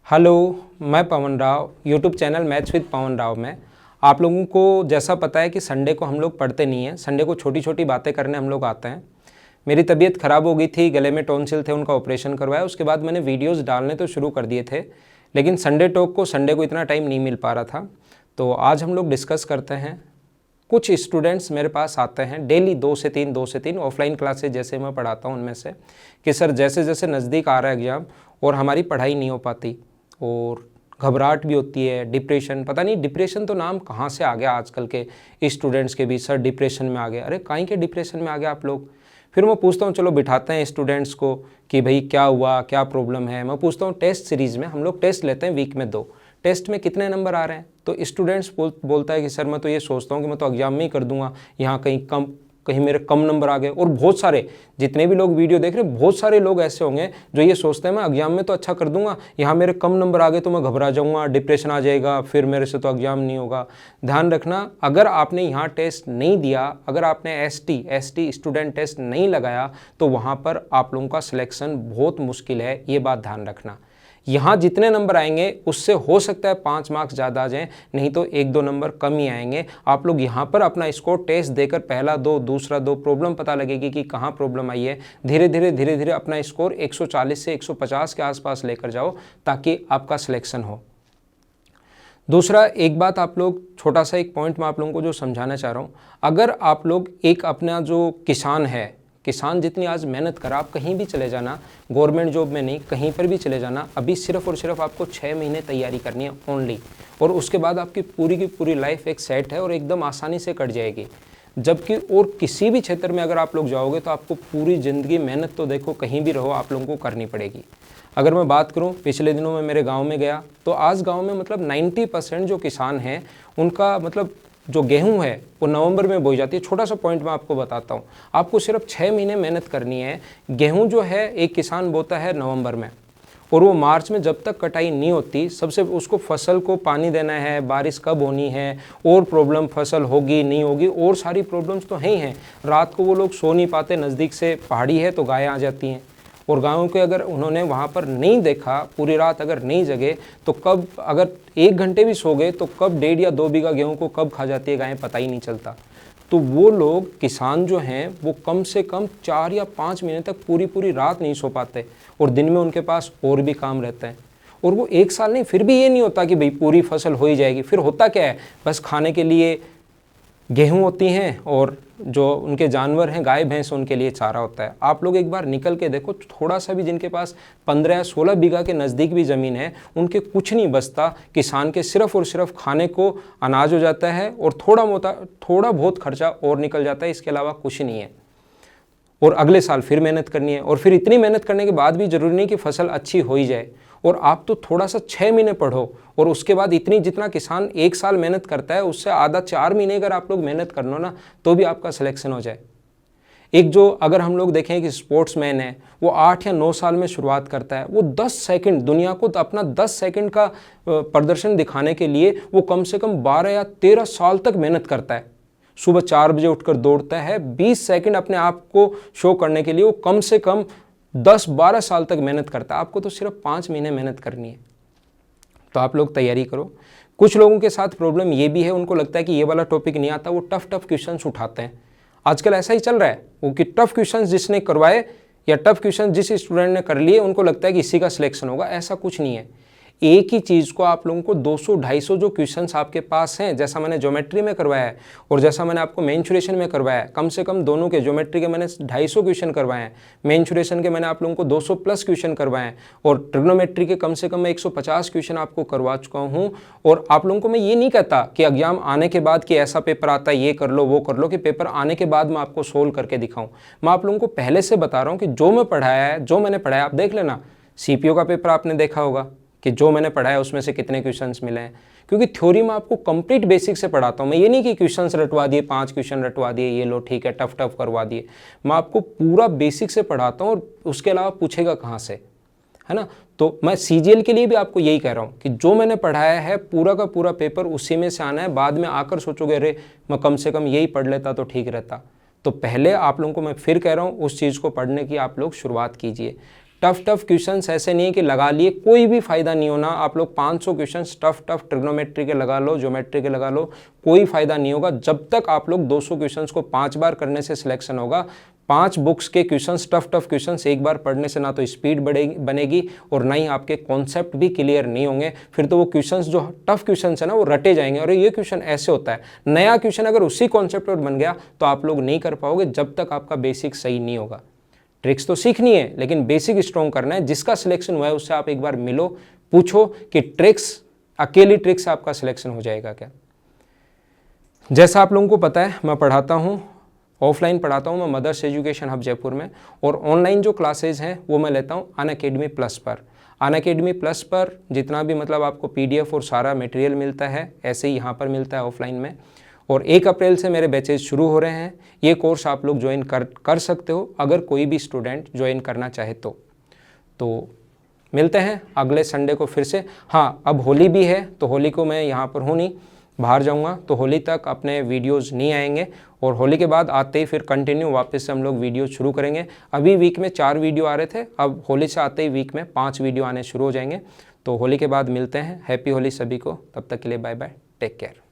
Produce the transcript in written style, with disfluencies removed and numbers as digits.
Hello, मैं Pawan Rao, YouTube channel maths with Pawan Rao में आप लोगों को जैसा पता है कि संडे को हम लोग पढ़ते नहीं हैं। संडे को छोटी छोटी बातें करने हम लोग आते हैं। मेरी तबीयत ख़राब हो गई थी, गले में टॉन्सिल थे, उनका ऑपरेशन करवाया। उसके बाद मैंने वीडियोस डालने तो शुरू कर दिए थे, लेकिन संडे को इतना टाइम नहीं मिल पा रहा था। तो आज हम लोग डिस्कस करते हैं। कुछ स्टूडेंट्स मेरे पास आते हैं डेली 2 से 3 ऑफलाइन क्लासेज जैसे मैं पढ़ाता हूँ उनमें से, कि सर जैसे जैसे नज़दीक आ रहा है एग्ज़ाम और हमारी पढ़ाई नहीं हो पाती और घबराहट भी होती है, डिप्रेशन, पता नहीं डिप्रेशन तो नाम कहाँ से आ गया आजकल के स्टूडेंट्स के बीच। सर डिप्रेशन में आ गया, अरे काहे के डिप्रेशन में आ गया आप लोग। फिर मैं पूछता हूँ, चलो बिठाते हैं स्टूडेंट्स को कि भाई क्या हुआ, क्या प्रॉब्लम है। मैं पूछता हूँ, टेस्ट सीरीज़ में हम लोग टेस्ट लेते हैं वीक में 2, टेस्ट में कितने नंबर आ रहे हैं। तो स्टूडेंट्स बोलता है कि सर मैं तो ये सोचता हूँ कि मैं तो एग्जाम में ही कर दूंगा, यहाँ कहीं मेरे कम नंबर आ गए। और बहुत सारे जितने भी लोग वीडियो देख रहे हैं, बहुत सारे लोग ऐसे होंगे जो ये सोचते हैं मैं एग्जाम में तो अच्छा कर दूंगा, यहाँ मेरे कम नंबर आ गए तो मैं घबरा जाऊंगा, डिप्रेशन आ जाएगा, फिर मेरे से तो एग्जाम नहीं होगा। ध्यान रखना, अगर आपने यहाँ टेस्ट नहीं दिया, अगर आपने एसटी स्टूडेंट टेस्ट नहीं लगाया, तो वहाँ पर आप लोगों का सिलेक्शन बहुत मुश्किल है। ये बात ध्यान रखना। यहाँ जितने नंबर आएंगे उससे हो सकता है 5 मार्क्स ज़्यादा आ जाएं, नहीं तो 1-2 नंबर कम ही आएंगे। आप लोग यहाँ पर अपना स्कोर टेस्ट देकर पहला 2, दूसरा 2, प्रॉब्लम पता लगेगी कि कहाँ प्रॉब्लम आई है। धीरे धीरे अपना स्कोर 140 से 150 के आसपास लेकर जाओ ताकि आपका सिलेक्शन हो। दूसरा एक बात आप लोग, छोटा सा एक पॉइंट मैं आप लोगों को जो समझाना चाह रहा हूँ, अगर आप लोग एक अपना जो किसान है, किसान जितनी आज मेहनत करा, आप कहीं भी चले जाना, गवर्नमेंट जॉब में नहीं, कहीं पर भी चले जाना, अभी सिर्फ और सिर्फ आपको 6 महीने तैयारी करनी है ओनली, और उसके बाद आपकी पूरी की पूरी लाइफ एक सेट है और एकदम आसानी से कट जाएगी। जबकि और किसी भी क्षेत्र में अगर आप लोग जाओगे तो आपको पूरी ज़िंदगी मेहनत तो देखो कहीं भी रहो आप लोगों को करनी पड़ेगी। अगर मैं बात करूं, पिछले दिनों में मेरे गांव में गया तो आज गांव में मतलब 90% जो किसान हैं उनका मतलब जो गेहूं है वो नवंबर में बोई जाती है। छोटा सा पॉइंट मैं आपको बताता हूं, आपको सिर्फ 6 महीने मेहनत करनी है। गेहूं जो है एक किसान बोता है नवंबर में, और वो मार्च में जब तक कटाई नहीं होती, सबसे उसको फसल को पानी देना है, बारिश कब होनी है, और प्रॉब्लम फसल होगी नहीं होगी, और सारी प्रॉब्लम्स तो हैं ही हैं। रात को वो लोग सो नहीं पाते, नज़दीक से पहाड़ी है तो गायें आ जाती हैं, और गायों के अगर उन्होंने वहाँ पर नहीं देखा, पूरी रात अगर नहीं जगे, तो कब अगर 1 घंटे भी सो गए तो कब 1.5 या 2 बीघा गेहूँ को कब खा जाती है गायें, पता ही नहीं चलता। तो वो लोग किसान जो हैं वो कम से कम 4 या 5 महीने तक पूरी रात नहीं सो पाते, और दिन में उनके पास और भी काम रहता है। और वो 1 साल नहीं, फिर भी ये नहीं होता कि भाई पूरी फसल हो ही जाएगी। फिर होता क्या है, बस खाने के लिए गेहूं होती हैं और जो उनके जानवर हैं गाय भैंस, उनके लिए चारा होता है। आप लोग एक बार निकल के देखो, थोड़ा सा भी जिनके पास 15 या 16 बीघा के नज़दीक भी ज़मीन है, उनके कुछ नहीं बचता। किसान के सिर्फ और सिर्फ खाने को अनाज हो जाता है और थोड़ा बहुत खर्चा और निकल जाता है, इसके अलावा कुछ नहीं है। और अगले साल फिर मेहनत करनी है, और फिर इतनी मेहनत करने के बाद भी ज़रूरी नहीं कि फसल अच्छी हो ही जाए। और आप तो थोड़ा सा 6 महीने पढ़ो, और उसके बाद इतनी जितना किसान 1 साल मेहनत करता है उससे आधा 4 महीने अगर आप लोग मेहनत कर लो ना, तो भी आपका सिलेक्शन हो जाए। एक जो अगर हम लोग देखें कि स्पोर्ट्समैन है, वो 8 या 9 साल में शुरुआत करता है, वो 10 सेकंड दुनिया को अपना 10 सेकंड का प्रदर्शन दिखाने के लिए वो कम से कम 12 या 13 साल तक मेहनत करता है। सुबह 4 बजे उठकर दौड़ता है, 20 सेकंड अपने आप को शो करने के लिए वो कम से कम 10-12 साल तक मेहनत करता है। आपको तो सिर्फ 5 महीने मेहनत करनी है। तो आप लोग तैयारी करो। कुछ लोगों के साथ प्रॉब्लम ये भी है, उनको लगता है कि ये वाला टॉपिक नहीं आता, वो टफ क्वेश्चंस उठाते हैं। आजकल ऐसा ही चल रहा है, वो कि टफ क्वेश्चंस जिसने करवाए या टफ क्वेश्चन जिस स्टूडेंट ने कर लिए, उनको लगता है कि इसी का सिलेक्शन होगा। ऐसा कुछ नहीं है। एक ही चीज़ को आप लोगों को 200-250 जो क्वेश्चंस आपके पास हैं, जैसा मैंने ज्योमेट्री में करवाया है और जैसा मैंने आपको मेंसुरेशन में करवाया है, कम से कम दोनों के, ज्योमेट्री के मैंने 250 क्वेश्चन करवाए हैं, मेंसुरेशन के मैंने आप लोगों को 200 प्लस क्वेश्चन करवाए हैं, और ट्रिग्नोमेट्री के कम से कम मैं 150 क्वेश्चन आपको करवा चुका हूँ। और आप लोगों को मैं ये नहीं कहता कि एग्जाम आने के बाद कि ऐसा पेपर आता है, ये कर लो वो कर लो, कि पेपर आने के बाद मैं आपको सोल्व करके दिखाऊँ। मैं आप लोगों को पहले से बता रहा हूँ कि जो मैं पढ़ाया है, जो मैंने पढ़ाया आप देख लेना। सीपीओ का पेपर आपने देखा होगा कि जो मैंने पढ़ाया उसमें से कितने क्वेश्चंस मिले हैं, क्योंकि थ्योरी में आपको कंप्लीट बेसिक से पढ़ाता हूँ मैं। ये नहीं कि क्वेश्चंस रटवा दिए, 5 क्वेश्चन रटवा दिए, ये लो ठीक है टफ करवा दिए। मैं आपको पूरा बेसिक से पढ़ाता हूँ, और उसके अलावा पूछेगा कहाँ से, है ना। तो मैं सीजीएल के लिए भी आपको यही कह रहा हूँ कि जो मैंने पढ़ाया है पूरा का पूरा पेपर उसी में से आना है। बाद में आकर सोचोगे अरे मैं कम से कम यही पढ़ लेता तो ठीक रहता। तो पहले आप लोगों को मैं फिर कह रहा हूँ, उस चीज़ को पढ़ने की आप लोग शुरुआत कीजिए। टफ क्वेश्चंस ऐसे नहीं है कि लगा लिए कोई भी फ़ायदा नहीं होना। आप लोग 500 क्वेश्चंस टफ ट्रिग्नोमेट्री के लगा लो, ज्योमेट्री के लगा लो, कोई फ़ायदा नहीं होगा जब तक आप लोग 200 क्वेश्चंस को 5 बार करने से सिलेक्शन होगा। 5 बुक्स के क्वेश्चंस टफ क्वेश्चंस एक बार पढ़ने से ना तो स्पीड बनेगी और ना ही आपके कॉन्सेप्ट भी क्लियर नहीं होंगे। फिर तो वो क्वेश्चंस जो टफ क्वेश्चंस है ना वो रटे जाएंगे और ये क्वेश्चन ऐसे होता है। नया क्वेश्चन अगर उसी कॉन्सेप्ट पर बन गया तो आप लोग नहीं कर पाओगे जब तक आपका बेसिक सही नहीं होगा। ट्रिक्स तो सीखनी है लेकिन बेसिक स्ट्रॉन्ग करना है। जिसका सिलेक्शन हुआ है उससे आप एक बार मिलो, पूछो कि ट्रिक्स, अकेली ट्रिक्स से आपका सिलेक्शन हो जाएगा क्या। जैसा आप लोगों को पता है मैं पढ़ाता हूँ, ऑफलाइन पढ़ाता हूँ मैं मदर्स एजुकेशन हब जयपुर में, और ऑनलाइन जो क्लासेज हैं वो मैं लेता हूँ अनअकैडमी प्लस पर। अनअकैडमी प्लस पर जितना भी मतलब आपको PDF और सारा मटेरियल मिलता है ऐसे ही यहाँ पर मिलता है ऑफलाइन में। और 1 अप्रैल से मेरे बैचेज शुरू हो रहे हैं। ये कोर्स आप लोग ज्वाइन कर सकते हो अगर कोई भी स्टूडेंट ज्वाइन करना चाहे तो मिलते हैं अगले संडे को फिर से। हाँ, अब होली भी है तो होली को मैं यहाँ पर हूँ नहीं, बाहर जाऊँगा, तो होली तक अपने वीडियोज़ नहीं आएंगे और होली के बाद आते ही फिर कंटिन्यू वापस से हम लोग वीडियो शुरू करेंगे। अभी वीक में 4 वीडियो आ रहे थे, अब होली से आते ही वीक में 5 वीडियो आने शुरू हो जाएंगे। तो होली के बाद मिलते हैं। हैप्पी होली सभी को, तब तक के लिए बाय बाय, टेक केयर।